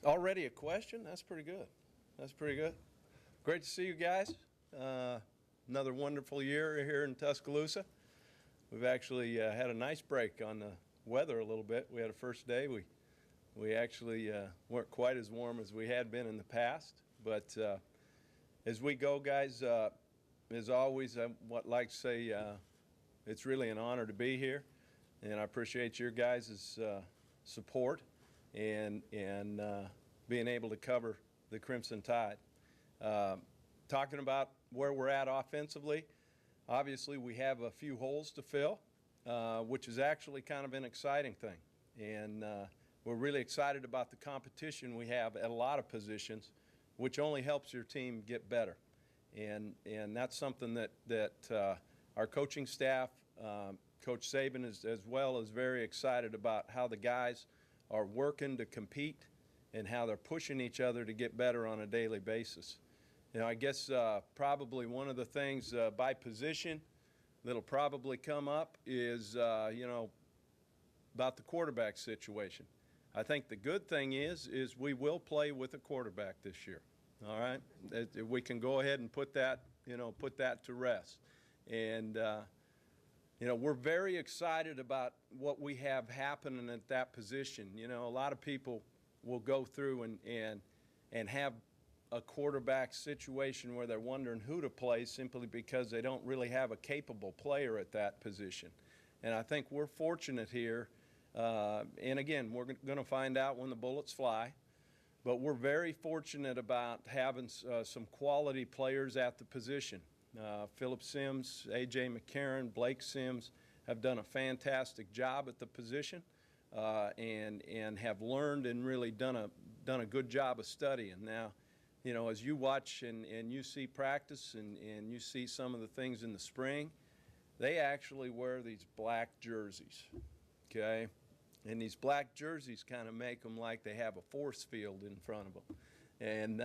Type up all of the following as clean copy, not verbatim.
Already a question? That's pretty good. That's pretty good. Great to see you guys. Another wonderful year here in Tuscaloosa. We've actually had a nice break on the weather a little bit. We had a first day. We actually weren't quite as warm as we had been in the past. But as we go, guys, as always, I would like to say it's really an honor to be here, and I appreciate your guys' support and being able to cover the Crimson Tide. Talking about where we're at offensively, obviously we have a few holes to fill, which is actually kind of an exciting thing. And we're really excited about the competition we have at a lot of positions, which only helps your team get better. And that's something that our coaching staff, Coach Saban as well, is very excited about how the guys are working to compete and how they're pushing each other to get better on a daily basis. You know, I guess probably one of the things by position that'll probably come up is, you know, about the quarterback situation. I think the good thing is we will play with a quarterback this year. All right, we can go ahead and put that, put that to rest. And you know, we're very excited about what we have happening at that position. You know, a lot of people will go through and have a quarterback situation where they're wondering who to play simply because they don't really have a capable player at that position. And I think we're fortunate here, and again, we're going to find out when the bullets fly, but we're very fortunate about having some quality players at the position. Philip Sims, A.J. McCarron, Blake Sims have done a fantastic job at the position and have learned and really done a good job of studying. Now, you know, as you watch and you see practice and you see some of the things in the spring, they actually wear these black jerseys, okay? And these black jerseys kind of make them like they have a force field in front of them. And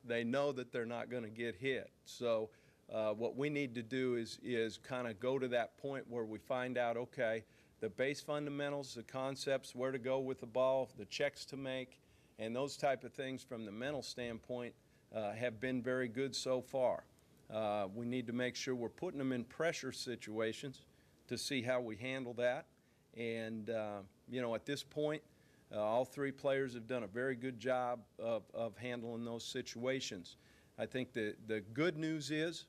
they know that they're not going to get hit. So what we need to do is kind of go to that point where we find out, okay, the base fundamentals, the concepts, where to go with the ball, the checks to make, and those type of things from the mental standpoint have been very good so far. We need to make sure we're putting them in pressure situations to see how we handle that. And, you know, at this point, all three players have done a very good job of handling those situations. I think the good news is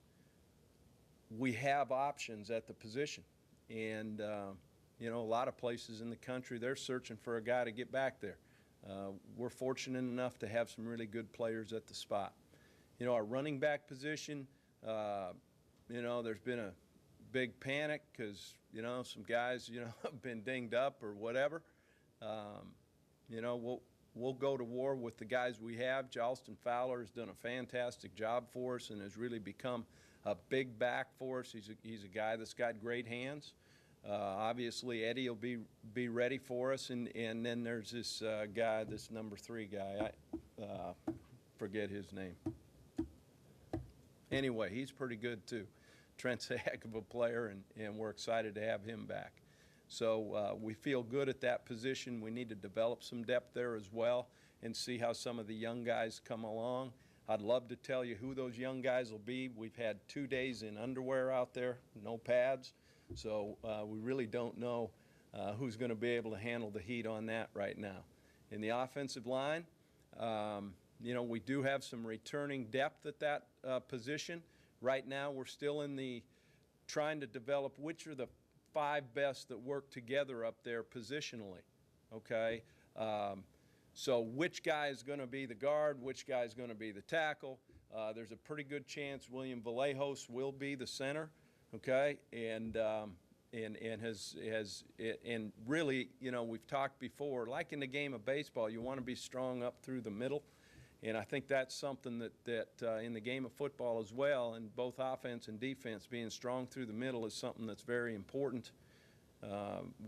we have options at the position. And, you know, a lot of places in the country, they're searching for a guy to get back there. We're fortunate enough to have some really good players at the spot. You know, our running back position, you know, there's been a big panic because, you know, some guys, you know, have been dinged up or whatever. You know, we'll go to war with the guys we have. Charleston Fowler has done a fantastic job for us and has really become a big back for us. He's a guy that's got great hands. Obviously, Eddie will be ready for us, and then there's this guy, this number 3 guy. I forget his name. Anyway, he's pretty good too. Trent's a heck of a player, and we're excited to have him back. So we feel good at that position. We need to develop some depth there as well and see how some of the young guys come along. I'd love to tell you who those young guys will be. We've had 2 days in underwear out there, no pads. So we really don't know who's going to be able to handle the heat on that right now. In the offensive line, you know, we do have some returning depth at that position. Right now we're still in the trying to develop which are the 5 best that work together up there positionally, okay? So which guy is going to be the guard, which guy is going to be the tackle. There's a pretty good chance William Vallejos will be the center. Okay, and really, you know, we've talked before, like in the game of baseball, you want to be strong up through the middle, and I think that's something that in the game of football as well, and both offense and defense, being strong through the middle is something that's very important.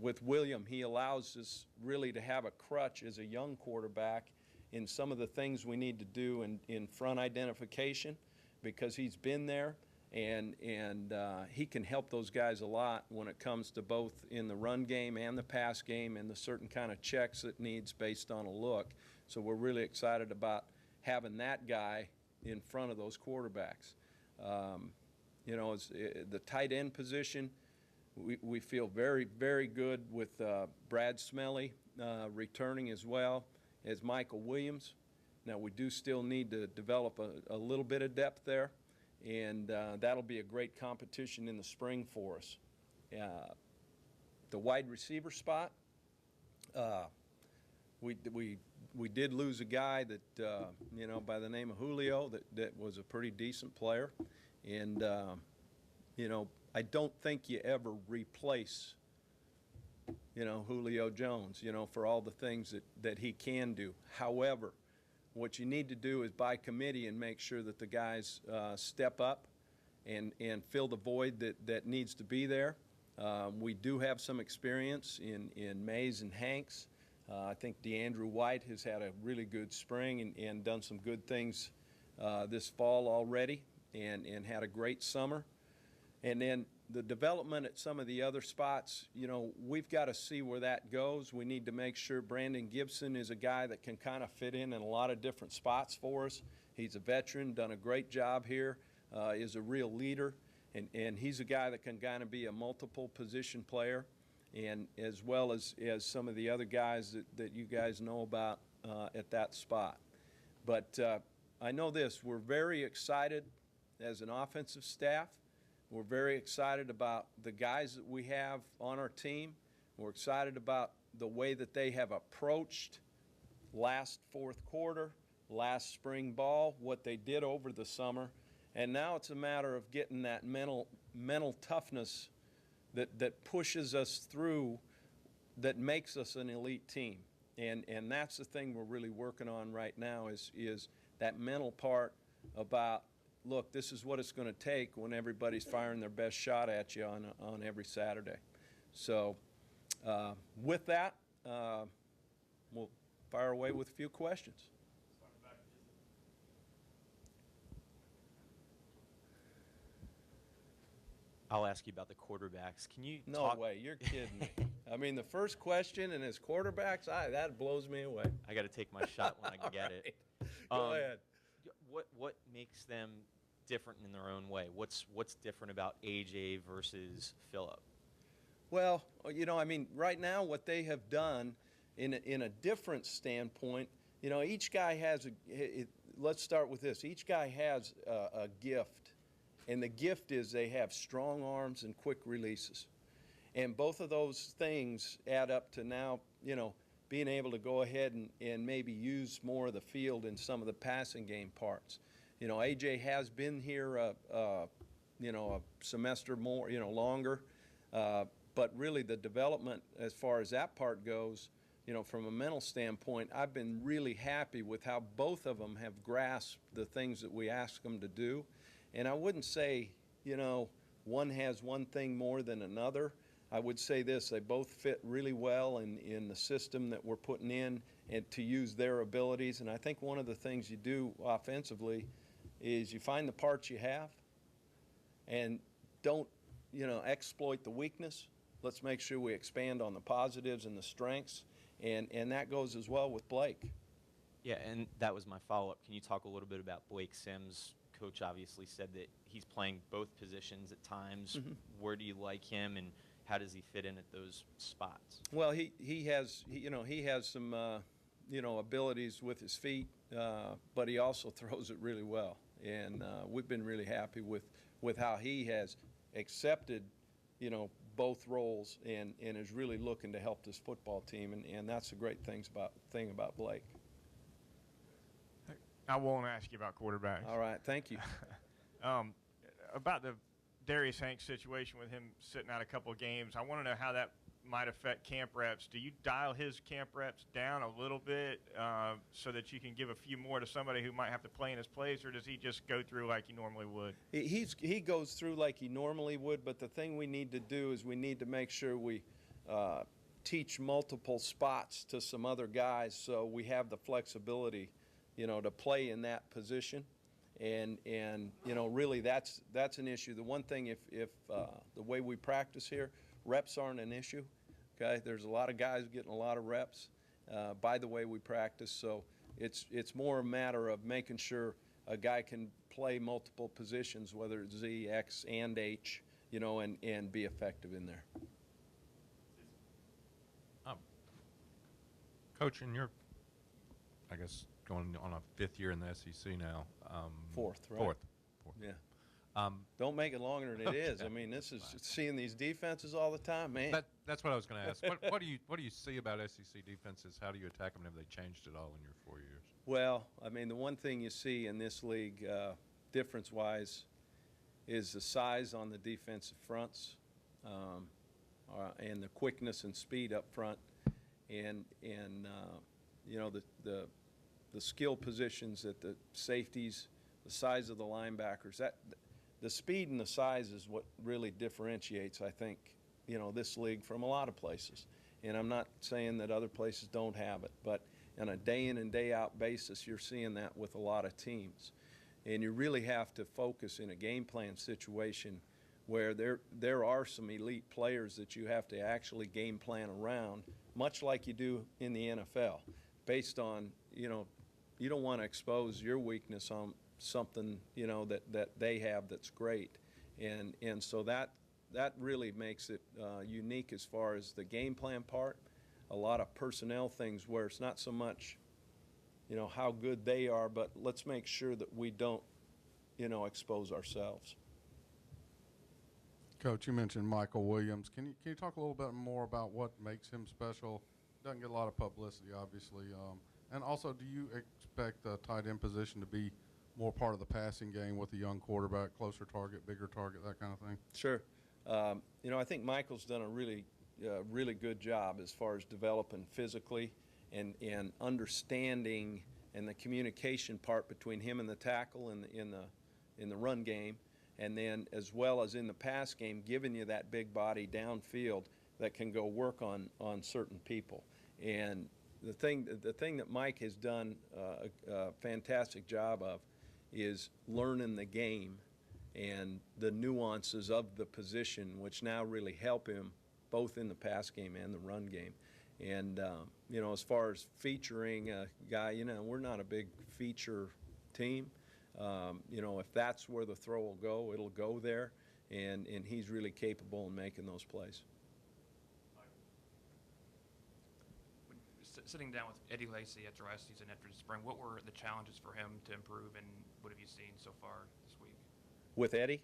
With William, he allows us really to have a crutch as a young quarterback in some of the things we need to do in front identification because he's been there. And he can help those guys a lot when it comes to both in the run game and the pass game and the certain kind of checks it needs based on a look. So we're really excited about having that guy in front of those quarterbacks. You know, the tight end position, we feel very, very good with Brad Smelly returning as well as Michael Williams. Now, we do still need to develop a little bit of depth there, and that'll be a great competition in the spring for us. The wide receiver spot, we did lose a guy that, you know, by the name of Julio that was a pretty decent player. And, you know, I don't think you ever replace, you know, Julio Jones, you know, for all the things that he can do. However, what you need to do is by committee and make sure that the guys step up and fill the void that needs to be there. We do have some experience in Mays and Hanks. I think DeAndrew White has had a really good spring and done some good things this fall already and had a great summer. And then the development at some of the other spots, you know, we've got to see where that goes. We need to make sure Brandon Gibson is a guy that can kind of fit in a lot of different spots for us. He's a veteran, done a great job here, is a real leader, and he's a guy that can kind of be a multiple position player, and as well as some of the other guys that you guys know about at that spot. But I know this, we're very excited as an offensive staff. We're very excited about the guys that we have on our team. We're excited about the way that they have approached last fourth quarter, last spring ball, what they did over the summer. And now it's a matter of getting that mental toughness that pushes us through, that makes us an elite team. And that's the thing we're really working on right now is that mental part about, look, this is what it's going to take when everybody's firing their best shot at you on every Saturday. So with that, we'll fire away with a few questions. I'll ask you about the quarterbacks. Can you No talk? way, you're kidding me. I mean, the first question and his quarterbacks, that blows me away. I got to take my shot when I can get it. Go ahead. What makes them different in their own way? What's different about AJ versus Phillip? Well, you know, I mean, right now what they have done in a different standpoint, you know, each guy has let's start with this. Each guy has a gift, and the gift is they have strong arms and quick releases. And both of those things add up to now, you know, being able to go ahead and maybe use more of the field in some of the passing game parts. You know, AJ has been here, you know, a semester more, you know, longer. But really the development as far as that part goes, you know, from a mental standpoint, I've been really happy with how both of them have grasped the things that we ask them to do. And I wouldn't say, you know, one has one thing more than another. I would say this, they both fit really well in the system that we're putting in and to use their abilities. And I think one of the things you do offensively is you find the parts you have and don't, you know, exploit the weakness. Let's make sure we expand on the positives and the strengths. And that goes as well with Blake. Yeah, and that was my follow-up. Can you talk a little bit about Blake Sims? Coach obviously said that he's playing both positions at times. Mm-hmm. Where do you like him, and how does he fit in at those spots? Well, he has some you know, abilities with his feet, but he also throws it really well. And we've been really happy with how he has accepted, you know, both roles and is really looking to help this football team, and that's the great thing about Blake. I won't ask you about quarterbacks. All right, thank you. About the Darius Hanks situation with him sitting out a couple of games, I want to know how that might affect camp reps. Do you dial his camp reps down a little bit so that you can give a few more to somebody who might have to play in his place, or does he just go through like he normally would? He goes through like he normally would, but the thing we need to do is we need to make sure we teach multiple spots to some other guys so we have the flexibility, you know, to play in that position. And you know, really that's an issue. The one thing, if the way we practice here, reps aren't an issue. Okay, there's a lot of guys getting a lot of reps, by the way we practice. So it's more a matter of making sure a guy can play multiple positions, whether it's Z, X, and H, you know, and be effective in there. Coach, in your, I guess, going on a fifth year in the SEC now. Fourth, right? Fourth. Yeah. Don't make it longer than it is. I mean, this is seeing these defenses all the time, man. That's what I was going to ask. What do you see about SEC defenses? How do you attack them? Have they changed at all in your 4 years? Well, I mean, the one thing you see in this league, difference-wise, is the size on the defensive fronts, and the quickness and speed up front, and you know, the skill positions at the safeties, the size of the linebackers. That the speed and the size is what really differentiates, I think, you know, this league from a lot of places. And I'm not saying that other places don't have it, but on a day in and day out basis, you're seeing that with a lot of teams. And you really have to focus in a game plan situation where there are some elite players that you have to actually game plan around, much like you do in the NFL, based on, you know, you don't want to expose your weakness on something, you know, that they have that's great. And so that really makes it unique as far as the game plan part. A lot of personnel things where it's not so much, you know, how good they are, but let's make sure that we don't, you know, expose ourselves. Coach, you mentioned Michael Williams. Can you talk a little bit more about what makes him special? Doesn't get a lot of publicity, obviously. And also, do you expect the tight end position to be more part of the passing game with a young quarterback, closer target, bigger target, that kind of thing? Sure. You know, I think Michael's done a really good job as far as developing physically and understanding, and the communication part between him and the tackle in the run game, and then as well as in the pass game, giving you that big body downfield that can go work on certain people. And the thing that Mike has done a fantastic job of is learning the game and the nuances of the position, which now really help him both in the pass game and the run game. And you know, as far as featuring a guy, you know, we're not a big feature team. You know, if that's where the throw will go, it'll go there, and he's really capable in making those plays. Sitting down with Eddie Lacy after last season, after the spring, what were the challenges for him to improve, and what have you seen so far this week? With Eddie?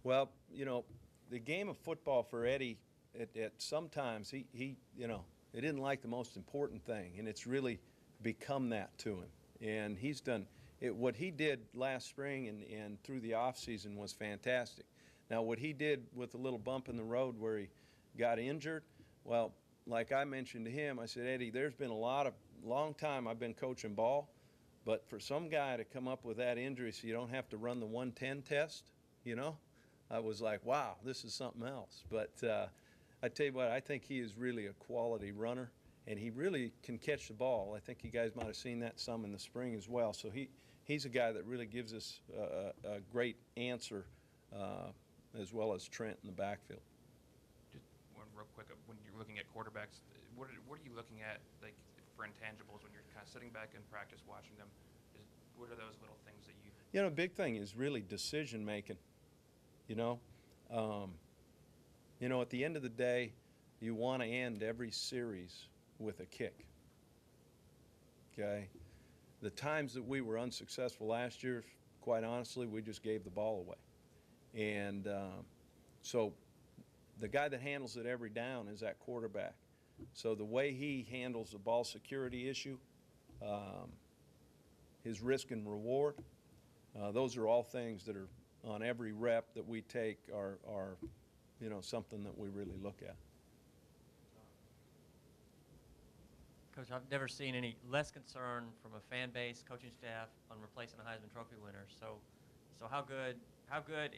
Well, you know, the game of football for Eddie, at sometimes he you know, it isn't like the most important thing, and it's really become that to him. And he's done it. What he did last spring and through the off season was fantastic. Now, what he did with a little bump in the road where he got injured, well, like I mentioned to him, I said, Eddie, there's been long time I've been coaching ball, but for some guy to come up with that injury so you don't have to run the 110 test, you know, I was like, wow, this is something else. But I tell you what, I think he is really a quality runner, and he really can catch the ball. I think you guys might have seen that some in the spring as well. So he's a guy that really gives us a great answer, as well as Trent in the backfield. Just one real quick, when you're looking at quarterbacks, what are you looking at, like, for intangibles when you're kind of sitting back in practice watching them? What are those little things that you? You know, big thing is really decision making. You know, at the end of the day, you want to end every series with a kick. Okay, the times that we were unsuccessful last year, quite honestly, we just gave the ball away, and so the guy that handles it every down is that quarterback. So the way he handles the ball security issue, his risk and reward, those are all things that are on every rep that we take are you know, something that we really look at. Coach, I've never seen any less concern from a fan base, coaching staff on replacing a Heisman Trophy winner. So how good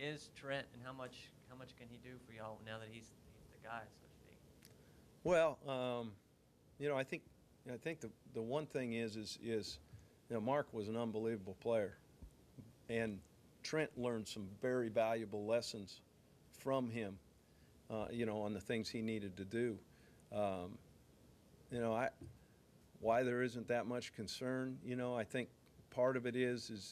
is Trent, and how much can he do for y'all now that he's the guy, so to speak? Well, you know, I think the one thing is you know, Mark was an unbelievable player, and Trent learned some very valuable lessons from him, you know, on the things he needed to do. You know, why there isn't that much concern. You know, I think part of it is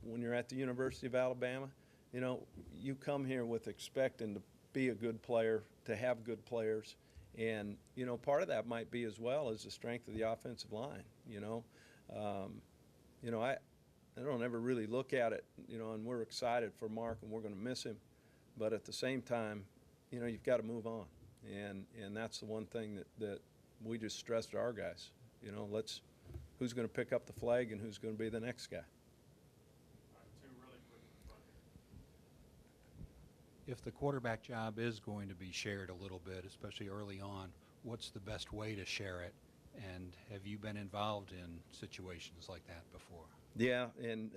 when you're at the University of Alabama, you know, you come here with expecting to be a good player, to have good players, and you know, part of that might be as well as the strength of the offensive line. You know, I don't ever really look at it, you know, and we're excited for Mark and we're going to miss him, but at the same time, you know, you've got to move on, and that's the one thing that we just stress to our guys. You know, who's going to pick up the flag and who's going to be the next guy. If the quarterback job is going to be shared a little bit, especially early on, what's the best way to share it? And have you been involved in situations like that before? Yeah, and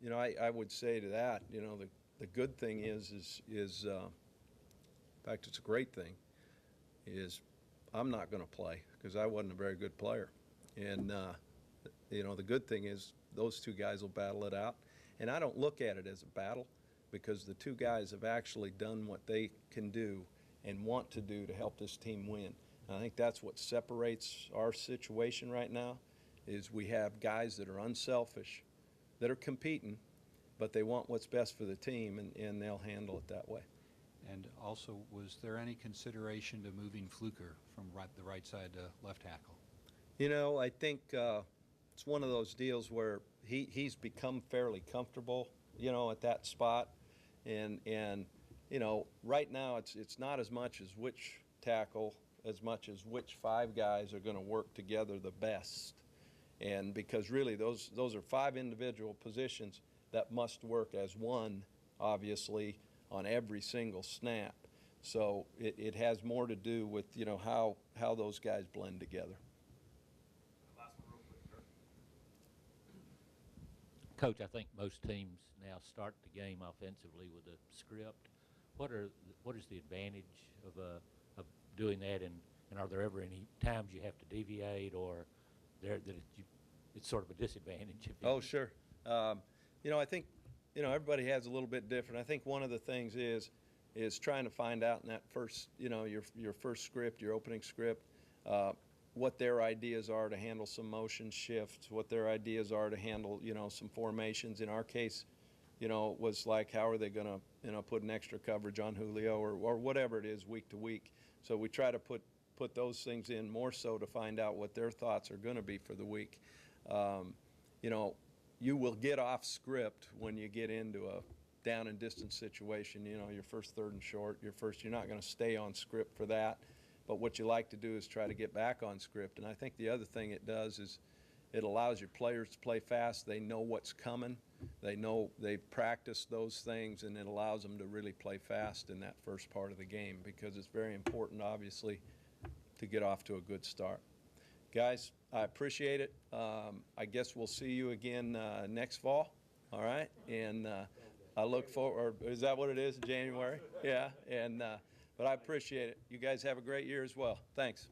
you know, I would say to that, you know, the good thing is in fact, it's a great thing, is I'm not going to play because I wasn't a very good player, and you know, the good thing is those two guys will battle it out, and I don't look at it as a battle because the two guys have actually done what they can do and want to do to help this team win. And I think that's what separates our situation right now, is we have guys that are unselfish, that are competing, but they want what's best for the team, and they'll handle it that way. And also, was there any consideration to moving Fluker from the right side to left tackle? You know, I think it's one of those deals where he's become fairly comfortable, you know, at that spot. And you know, right now it's not as much as which tackle as much as which five guys are going to work together the best. And because really those are five individual positions that must work as one, obviously, on every single snap. So it has more to do with, you know, how those guys blend together. Coach, I think most teams now start the game offensively with a script. What is the advantage of doing that, and are there ever any times you have to deviate, or it's sort of a disadvantage? Oh, sure. You know, I think, you know, everybody has a little bit different. I think one of the things is trying to find out in that first, you know, your first script, your opening script, what their ideas are to handle some motion shifts, what their ideas are to handle, you know, some formations. In our case, you know, it was like, how are they going to, you know, put an extra coverage on Julio or whatever it is week to week. So we try to put those things in more so to find out what their thoughts are going to be for the week. You know, you will get off script when you get into a down and distance situation. You know, your first third and short, you're not going to stay on script for that. But what you like to do is try to get back on script. And I think the other thing it does is it allows your players to play fast. They know what's coming. They know they've practiced those things, and it allows them to really play fast in that first part of the game, because it's very important, obviously, to get off to a good start. Guys, I appreciate it. I guess we'll see you again next fall, all right? And I look forward, is that what it is, January? Yeah, and but I appreciate it. You guys have a great year as well. Thanks.